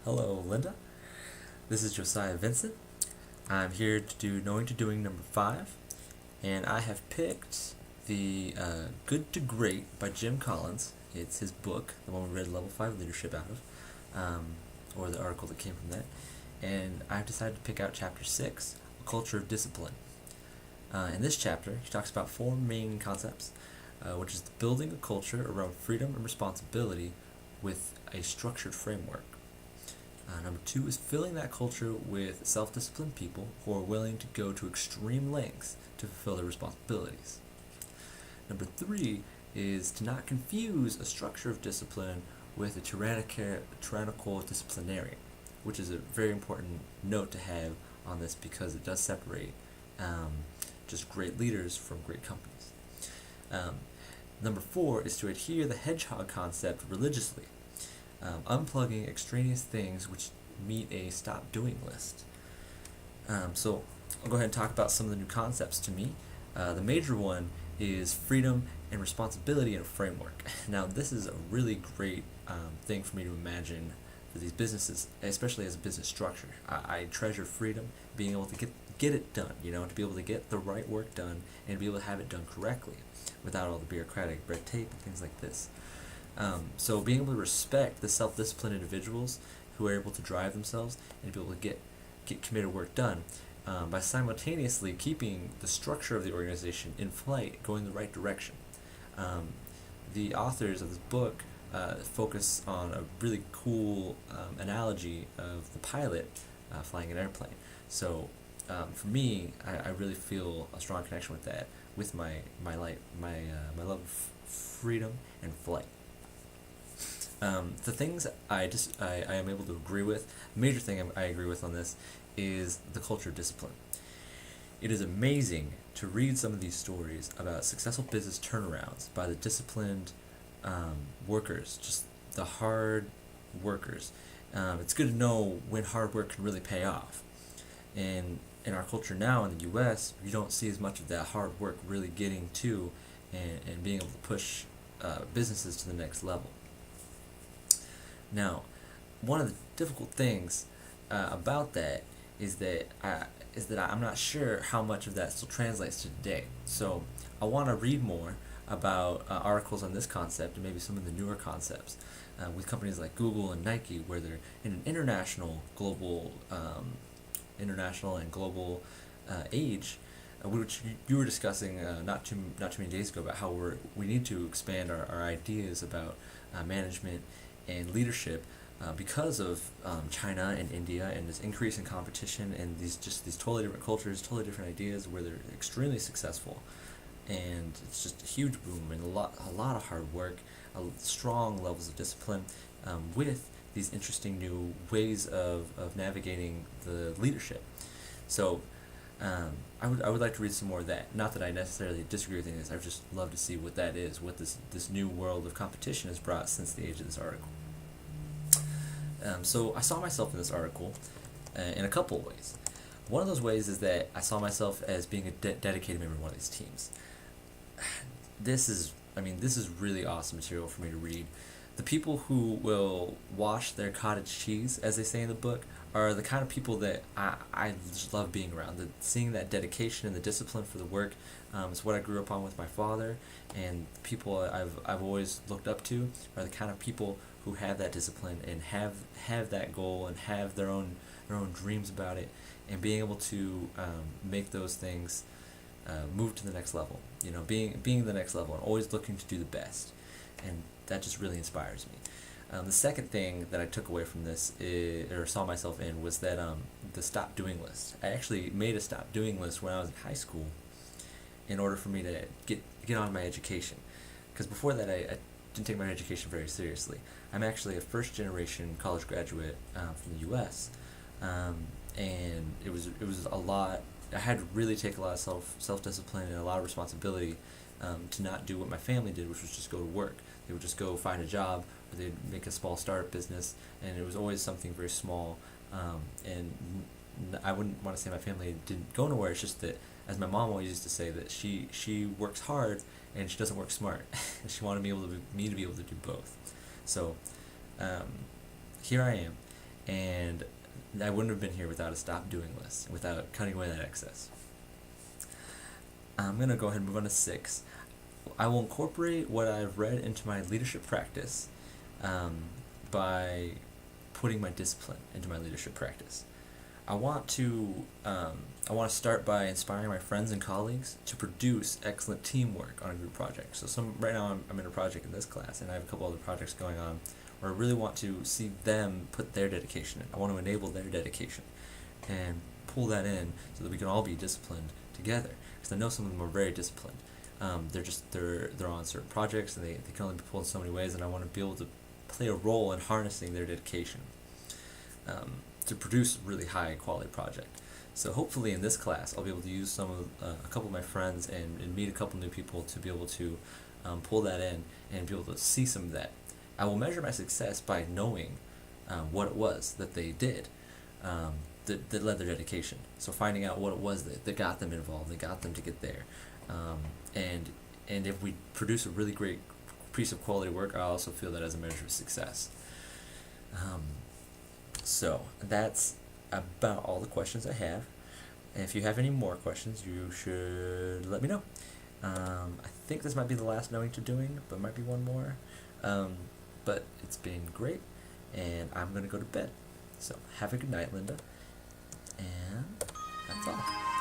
Hello, Linda. This is Josiah Vincent. I'm here to do Knowing to Doing number 5, and I have picked the Good to Great by Jim Collins. It's his book, the one we read Level 5 Leadership out of, or the article that came from that. And I've decided to pick out Chapter 6, A Culture of Discipline. In this chapter, he talks about 4 main concepts, which is building a culture around freedom and responsibility with a structured framework. Number 2 is filling that culture with self-disciplined people who are willing to go to extreme lengths to fulfill their responsibilities. Number 3 is to not confuse a structure of discipline with a tyrannical disciplinarian, which is a very important note to have on this because it does separate just great leaders from great companies. Number 4 is to adhere the hedgehog concept religiously, unplugging extraneous things which meet a stop doing list. So I'll go ahead and talk about some of the new concepts to me. The major one is freedom and responsibility in a framework. Now this is a really great thing for me to imagine for these businesses, especially as a business structure. I treasure freedom, being able to get it done, to be able to get the right work done and be able to have it done correctly without all the bureaucratic red tape and things like this. So being able to respect the self-disciplined individuals who are able to drive themselves and be able to get committed work done by simultaneously keeping the structure of the organization in flight, going the right direction. The authors of this book focus on a really cool analogy of the pilot flying an airplane. So for me, I really feel a strong connection with that, with my love of freedom and flight. The things I am able to agree with, the major thing I agree with on this is the culture of discipline. It is amazing to read some of these stories about successful business turnarounds by the disciplined workers, just the hard workers. It's good to know when hard work can really pay off. And in our culture now in the U.S., you don't see as much of that hard work really getting to and being able to push businesses to the next level. Now, one of the difficult things about that is that I'm not sure how much of that still translates to today. So I want to read more about articles on this concept and maybe some of the newer concepts with companies like Google and Nike, where they're in an international and global age, which you were discussing not too many days ago, about how we need to expand our ideas about management and leadership because of China and India and this increase in competition and these totally different cultures, totally different ideas where they're extremely successful, and it's just a huge boom and a lot of hard work, strong levels of discipline, with these interesting new ways of navigating the leadership. So I would like to read some more of that. Not that I necessarily disagree with any of this. I would just love to see what that is, what this new world of competition has brought since the age of this article. So I saw myself in this article in a couple of ways. One of those ways is that I saw myself as being a dedicated member of one of these teams. This is really awesome material for me to read. The people who will wash their cottage cheese, as they say in the book, are the kind of people that I just love being around. Seeing that dedication and the discipline for the work is what I grew up on with my father, and people I've always looked up to are the kind of people who have that discipline and have that goal and have their own dreams about it, and being able to make those things move to the next level. Being the next level and always looking to do the best, and that just really inspires me. The second thing that I took away from this or saw myself in was that the stop doing list. I actually made a stop doing list when I was in high school in order for me to get on my education, because before that I didn't take my education very seriously. I'm actually a first generation college graduate from the U.S. And it was a lot. I had to really take a lot of self-discipline and a lot of responsibility to not do what my family did, which was just go to work. They would just go find a job, or they'd make a small startup business, and it was always something very small. And I wouldn't want to say my family didn't go nowhere. It's just that, as my mom always used to say, that she works hard and she doesn't work smart. And she wanted me to be able to do both. So here I am, and I wouldn't have been here without a stop doing list, without cutting away that excess. I'm going to go ahead and move on to 6. I will incorporate what I've read into my leadership practice by putting my discipline into my leadership practice. I want to start by inspiring my friends and colleagues to produce excellent teamwork on a group project. So right now I'm in a project in this class, and I have a couple other projects going on where I really want to see them put their dedication in. I want to enable their dedication and pull that in so that we can all be disciplined together. Because I know some of them are very disciplined. They're on certain projects, and they can only be pulled in so many ways, and I want to be able to play a role in harnessing their dedication to produce a really high quality project. So hopefully in this class I'll be able to use a couple of my friends and meet a couple new people to be able to pull that in and be able to see some of that. I will measure my success by knowing what it was that they did that led their dedication. So finding out what it was that got them involved, that got them to get there. And if we produce a really great piece of quality work, I also feel that as a measure of success. So that's about all the questions I have. And if you have any more questions, you should let me know. I think this might be the last knowing to doing, but might be one more. But it's been great, and I'm going to go to bed. So have a good night, Linda. And that's all.